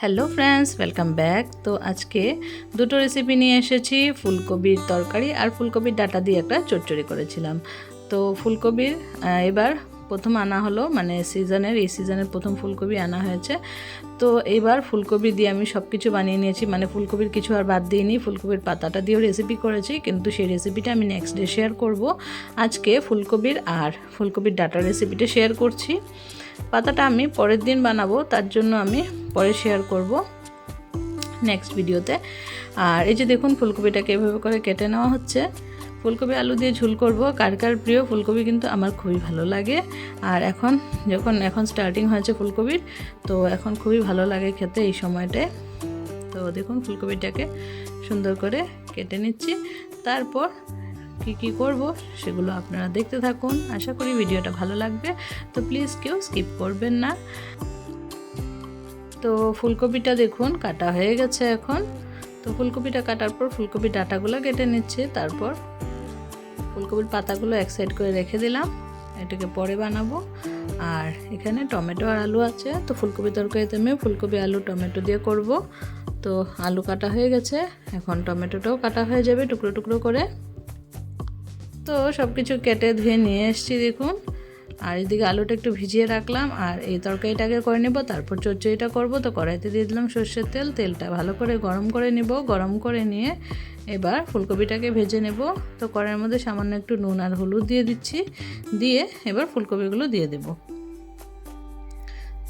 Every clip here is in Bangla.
Hello friends, welcome back. তো আজকে দুটো রেসিপি নিয়ে এসেছি, ফুলকপির তরকারি আর ফুলকপির ডাঁটা দিয়ে একটা চচ্চড়ি করেছিলাম। তো ফুলকপির এবার প্রথম আনা হলো, মানে এই সিজনের প্রথম ফুলকপি আনা হয়েছে। তো এবার ফুলকপি দিয়ে আমি সব কিছু বানিয়ে নিয়েছি, মানে ফুলকপির কিছু আর বাদ দিইনি। ফুলকপির পাতাটা দিয়েও রেসিপি করেছি, কিন্তু সেই রেসিপিটা আমি নেক্সট ডে শেয়ার করব। আজকে ফুলকপির ডাঁটার রেসিপিটা শেয়ার করছি। পাতাটা আমি পরের দিন বানাবো, তার জন্য আমি পরে শেয়ার করব নেক্সট ভিডিওতে। আর এই যে দেখুন, ফুলকপিটাকে এভাবে করে কেটে নেওয়া হচ্ছে। ফুলকপি আলু দিয়ে ঝোল করব। কার কার প্রিয় ফুলকপি, কিন্তু আমার খুবই ভালো লাগে। আর এখন স্টার্টিং হয়েছে ফুলকপির, তো এখন খুবই ভালো লাগে খেতে এই সময়টায়। তো দেখুন, ফুলকপিটাকে সুন্দর করে কেটে নিচ্ছি। তারপর কি করব সেগুলো আপনারা দেখতে থাকুন। আশা করি ভিডিওটা ভালো লাগবে, তো প্লিজ কেউ স্কিপ করবেন না। তো ফুলকপিটা দেখুন কাটা হয়ে গেছে এখন। তো ফুলকপিটা কাটার পর ফুলকপির ডাঁটাগুলো কেটে নিচ্ছে। তারপর ফুলকপির পাতাগুলো এক সাইড করে রেখে দিলাম, এটাকে পরে বানাবো। আর এখানে টমেটো আর আলু আছে, তো ফুলকপি তরকারিতে আমি ফুলকপি আলু টমেটো দিয়ে করব। তো আলু কাটা হয়ে গেছে, এখন টমেটোটাও কাটা হয়ে যাবে টুকরো টুকরো করে। তো সব কিছু কেটে ধুয়ে নিয়ে এসেছি দেখুন। আর এদিকে আলুটা একটু ভিজিয়ে রাখলাম, আর এই তরকারিটাকে করে নেব। তারপর চচ্চড়িটা করব। তো কড়াইতে দিয়ে দিলাম সর্ষের তেল। তেলটা ভালো করে গরম করে নেব। গরম করে নিয়ে এবার ফুলকপিটাকে ভেজে নেব। তো কড়াইয়ের মধ্যে সামান্য একটু নুন আর হলুদ দিয়ে দিচ্ছি, দিয়ে এবার ফুলকপিগুলো দিয়ে দেব।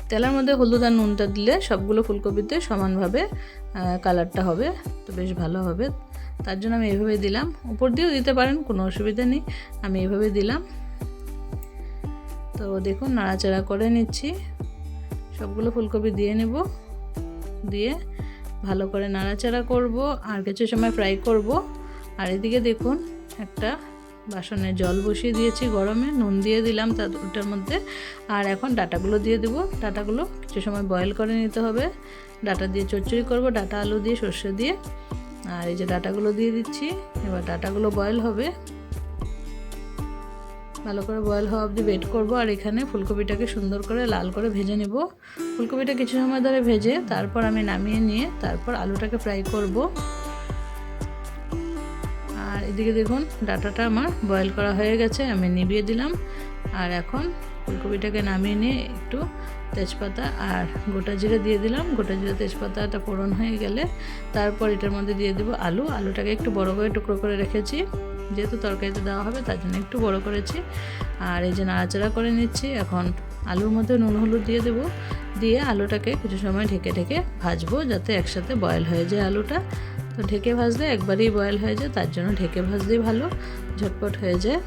তেলের মধ্যে হলুদ আর নুনটা দিলে সবগুলো ফুলকপিতে সমানভাবে কালারটা হবে, তো বেশ ভালো হবে। তার জন্য আমি এইভাবে দিলাম। উপর দিয়েও দিতে পারেন, কোনো অসুবিধা নেই, আমি এইভাবে দিলাম। তো দেখুন, নাড়াচাড়া করে নিচ্ছি। সবগুলো ফুলকপি দিয়ে নেব, দিয়ে ভালো করে নাড়াচাড়া করব আর কিছু সময় ফ্রাই করব। আর এদিকে দেখুন, একটা বাসনে জল বসিয়ে দিয়েছি গরমে, নুন দিয়ে দিলাম ওটার মধ্যে। আর এখন ডাঁটাগুলো দিয়ে দেবো। ডাঁটাগুলো কিছু সময় বয়েল করে নিতে হবে। ডাঁটা দিয়ে চচ্চড়ি করব, ডাঁটা আলু দিয়ে সর্ষে দিয়ে। আর এই যে ডাঁটাগুলো দিয়ে দিচ্ছি। এবার ডাঁটাগুলো বয়েল হবে, ভালো করে বয়েল হওয়া অবধি ওয়েট করব। আর এখানে ফুলকপিটাকে সুন্দর করে লাল করে ভেজে নেব। ফুলকপিটা কিছু সময় ধরে ভেজে তারপর আমি নামিয়ে নিয়ে তারপর আলুটাকে ফ্রাই করব। আর এদিকে দেখুন, ডাঁটাটা আমার বয়েল করা হয়ে গেছে, আমি নিভিয়ে দিলাম। আর এখন ফুলকপিটাকে নামিয়ে নিয়ে একটু তেজপাতা আর গোটা জিরে দিয়ে দিলাম। গোটা জিরে তেজপাতাটা ফোড়ন হয়ে গেলে তারপর এটার মধ্যে দিয়ে দেবো আলুটাকে একটু বড় করে টুকরো করে রেখেছি, যেহেতু তরকারিতে দেওয়া হবে তার জন্য একটু বড় করেছি। আর এই যে নাড়াচাড়া করে নিচ্ছি। এখন আলুর মধ্যে নুন হলুদ দিয়ে দেবো, দিয়ে আলুটাকে কিছু সময় ঢেকে ঢেকে ভাজবো, যাতে একসাথে বয়েল হয়ে যায় আলুটা। তো ঢেকে ভাজলে একবারেই বয়েল হয়ে যায়, তার জন্য ঢেকে ভাজলেই ভালো, ঝটপট হয়ে যায়।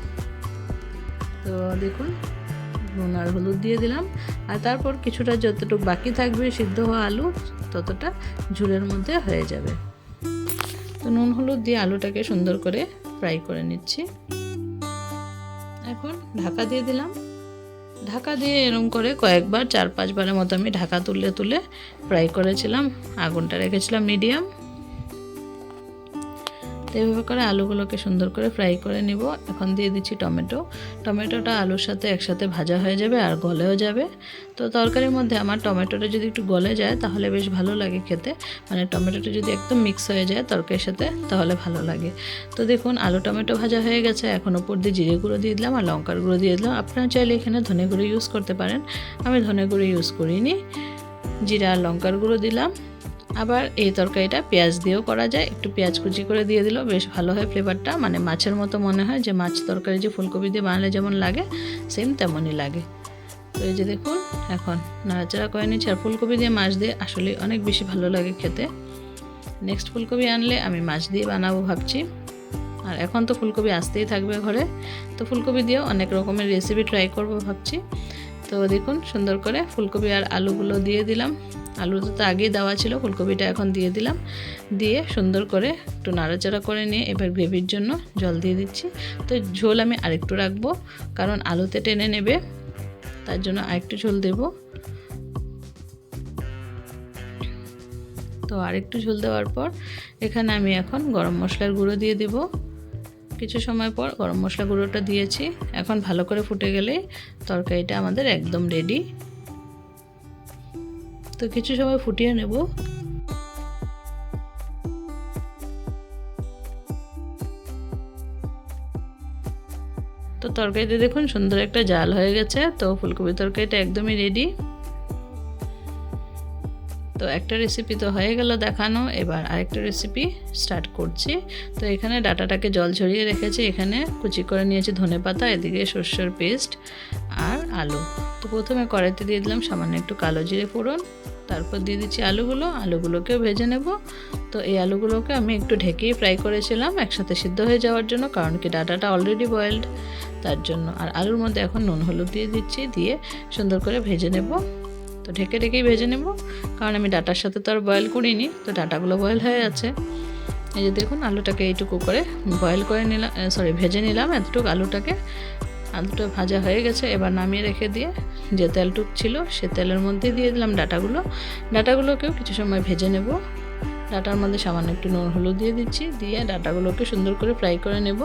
তো দেখুন, নুন আর হলুদ দিয়ে দিলাম। আর তারপর কিছুটা যতটুকু বাকি থাকবে সিদ্ধ হওয়া আলু, ততটা ঝোলের মধ্যে হয়ে যাবে। তো নুন হলুদ দিয়ে আলুটাকে সুন্দর করে ফ্রাই করে নিচ্ছি। এখন ঢাকা দিয়ে দিলাম। ঢাকা দিয়ে এরকম করে কয়েকবার 4-5 বারের মতো আমি ঢাকা তুলে তুলে ফ্রাই করেছিলাম। আগুনটা রেখেছিলাম মিডিয়াম। তো এইভাবে করে আলুগুলোকে সুন্দর করে ফ্রাই করে নিব। এখন দিয়ে দিচ্ছি টমেটোটা আলুর সাথে একসাথে ভাজা হয়ে যাবে আর গলেও যাবে। তো তরকারির মধ্যে আমার টমেটোটা যদি একটু গলে যায় তাহলে বেশ ভালো লাগে খেতে, মানে টমেটোটা যদি একদম মিক্স হয়ে যায় তরকারির সাথে তাহলে ভালো লাগে। তো দেখুন, আলু টমেটো ভাজা হয়ে গেছে। এখন উপর দিয়ে জিরে গুঁড়ো দিয়ে দিলাম আর লঙ্কার গুঁড়ো দিয়ে দিলাম। আপনারা চাইলে এখানে ধনে গুঁড়ো ইউজ করতে পারেন, আমি ধনে গুঁড়ো ইউজ করিনি। জিরা আর লঙ্কার গুঁড়ো দিলাম। আবার এই তরকারিটা পেঁয়াজ দিয়েও করা যায়, একটু পেঁয়াজ কুচি করে দিয়ে দিলেও বেশ ভালো হয় ফ্লেভারটা, মানে মাছের মতো মনে হয়, যে মাছ তরকারি যে ফুলকপি দিয়ে বানালে যেমন লাগে সেম তেমনই লাগে। তো এই যে দেখুন, এখন নাড়াচাড়া করে নিচ্ছি। আর ফুলকপি দিয়ে মাছ দিয়ে আসলে অনেক বেশি ভালো লাগে খেতে। নেক্সট ফুলকপি আনলে আমি মাছ দিয়ে বানাবো ভাবছি। আর এখন তো ফুলকপি আসতেই থাকবে ঘরে, তো ফুলকপি দিয়েও অনেক রকমের রেসিপি ট্রাই করব ভাবছি। তো দেখুন, সুন্দর করে ফুলকপি আর আলুগুলো দিয়ে দিলাম। আলু তো আগেই দেওয়া ছিল, ফুলকপিটা এখন দিয়ে দিলাম। দিয়ে সুন্দর করে একটু নাড়াচাড়া করে নিয়ে এবার গ্রেভির জন্য জল দিয়ে দিচ্ছি। তো ঝোল আমি আরেকটু রাখবো, কারণ আলুতে টেনে নেবে, তার জন্য আরেকটু ঝোল দেব। তো আরেকটু ঝোল দেওয়ার পর এখানে আমি এখন গরম মশলার গুঁড়ো দিয়ে দেব। কিছু সময় পর গরম মশলা গুঁড়োটা দিয়েছি। এখন ভালো করে ফুটে গেলে তরকারিটা আমাদের একদম রেডি। তো কিছু সময় ফুটিয়ে নেব। তো তরকারিতে দেখুন সুন্দর একটা জাল হয়ে গেছে। তো ফুলকপি তরকারিটা একদমই রেডি। তো একটা রেসিপি তো হয়ে গেল দেখানো, এবার আরেকটা রেসিপি স্টার্ট করছি। তো এখানে ডাটাটাকে জল ঝরিয়ে রেখেছি, এখানে কুচি করে নিয়েছি ধনেপাতা, এদিকে সরষের পেস্ট আর আলু। তো প্রথমে কড়াইতে দিয়ে দিলাম সামান্য একটু কালো জিরে ফোড়ন, তারপর দিয়ে দিচ্ছি আলুগুলোকেও ভেজে নেব। তো এই আলুগুলোকে আমি একটু ঢেকেই ফ্রাই করেছিলাম একসাথে সিদ্ধ হয়ে যাওয়ার জন্য, কারণ কি ডাটাটা অলরেডি বয়েলড তার জন্য। আর আলুর মধ্যে এখন নুন হলুদ দিয়ে দিচ্ছি, দিয়ে সুন্দর করে ভেজে নেব। তো ঢেকেই ভেজে নেব, কারণ আমি ডাটার সাথে তো আর বয়েল করিনি, তো ডাটাগুলো বয়েল হয়ে আছে। এই যে দেখুন আলুটাকে এইটুকু করে বয়েল করে নিলাম, ভেজে নিলাম এতটুকু আলুটা ভাজা হয়ে গেছে। এবার নামিয়ে রেখে দিয়ে যে তেলটুক ছিল সে তেলের মধ্যে দিয়ে দিলাম ডাটাগুলোকেও কিছু সময় ভেজে নেব। ডাটার মধ্যে সামান্য একটু নুন হলুদ দিয়ে দিচ্ছি, দিয়ে ডাটাগুলোকে সুন্দর করে ফ্রাই করে নেব,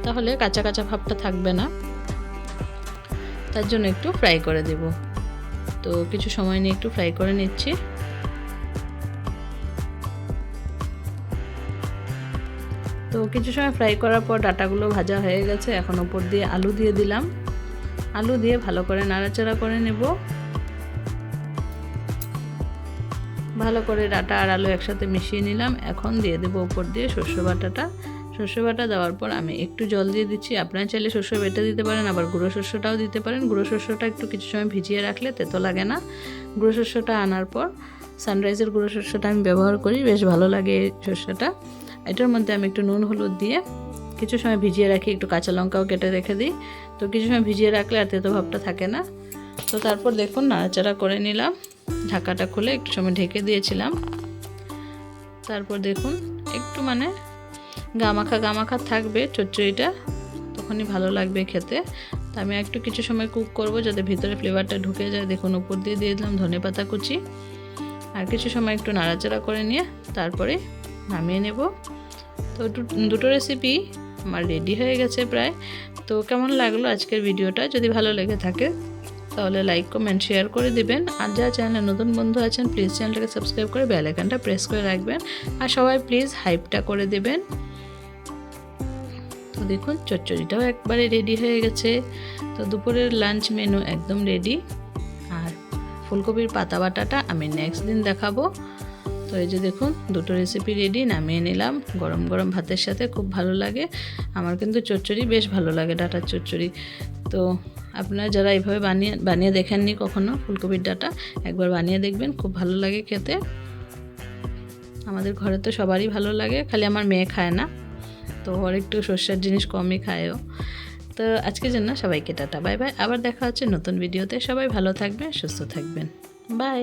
তাহলে কাঁচা কাঁচা ভাবটা থাকবে না, তার জন্য একটু ফ্রাই করে দেব। তো কিছু সময় নিয়ে একটু ফ্রাই করে নিচ্ছি। তো কিছু সময় ফ্রাই করার পর ডাটাগুলো ভাজা হয়ে গেছে, এখন ওপর দিয়ে আলু দিয়ে দিলাম। আলু দিয়ে ভালো করে নাড়াচাড়া করে নেব। ভালো করে ডাটা আর আলু একসাথে মিশিয়ে নিলাম। এখন দিয়ে দেবো ওপর দিয়ে সরষে বাটা দেওয়ার পর আমি একটু জল দিয়ে দিচ্ছি। আপনারা চাইলে সরষে বেটে দিতে পারেন, আবার গুঁড়ো শস্যটাও দিতে পারেন। গুঁড়ো শস্যটা একটু কিছু সময় ভিজিয়ে রাখলে তেতো লাগে না। গুঁড়ো শস্যটা আনার পর সানরাইজের গুঁড়ো শস্যটা আমি ব্যবহার করি, বেশ ভালো লাগে এই শস্যটা। এটার মধ্যে আমি একটু নুন হলুদ দিয়ে কিছু সময় ভিজিয়ে রাখি, একটু কাঁচা লঙ্কাও কেটে রেখে দিই। তো কিছু সময় ভিজিয়ে রাখলে আর তেতো ভাবটা থাকে না। তো তারপর দেখুন নাড়াচাড়া করে নিলাম, ঢাকাটা খুলে একটু সময় ঢেকে দিয়েছিলাম। তারপর দেখুন একটু গামাখা থাকবে চচ্চড়িটা, তখনই ভালো লাগবে খেতে। তো আমি একটু কিছু সময় কুক করব যাতে ভিতরে ফ্লেভারটা ঢুকে যায়। দেখুন উপর দিয়ে দিলাম ধনেপাতা কুচি, আর কিছু সময় একটু নাড়াচাড়া করে নিয়ে তারপরে নামিয়ে নেব। তো দুটো রেসিপি আমার রেডি হয়ে গেছে প্রায়। তো কেমন লাগলো আজকের ভিডিওটা? যদি ভালো লেগে থাকে তাহলে লাইক কমেন্ট শেয়ার করে দিবেন। আর যারা চ্যানেলে নতুন বন্ধু আছেন প্লিজ চ্যানেলটাকে সাবস্ক্রাইব করে বেল আইকনটা প্রেস করে রাখবেন। আর সবাই প্লিজ হাইপটা করে দেবেন। তো দেখুন চচ্চড়িটাও একবারে রেডি হয়ে গেছে। তো দুপুরের লাঞ্চ মেনু একদম রেডি। আর ফুলকপির পাতা বাটাটা আমি নেক্সট দিন দেখাবো। তো এই যে দেখুন দুটো রেসিপি রেডি, নামিয়ে নিলাম। গরম গরম ভাতের সাথে খুব ভালো লাগে। আমার কিন্তু চচ্চড়ি বেশ ভালো লাগে, ডাটার চচ্চড়ি। তো আপনারা যারা এইভাবে বানিয়ে দেখেননি কখনো ফুলকপির ডাটা, একবার বানিয়ে দেখবেন, খুব ভালো লাগে খেতে। আমাদের ঘরে তো সবারই ভালো লাগে, খালি আমার মেয়ে খায় না, তো ওর একটু সর্ষের জিনিস কমই খায়ও। তো আজকের জন্য সবাইকে টাটা, বাই বাই। আবার দেখা হচ্ছে নতুন ভিডিওতে। সবাই ভালো থাকবেন, সুস্থ থাকবেন, বাই।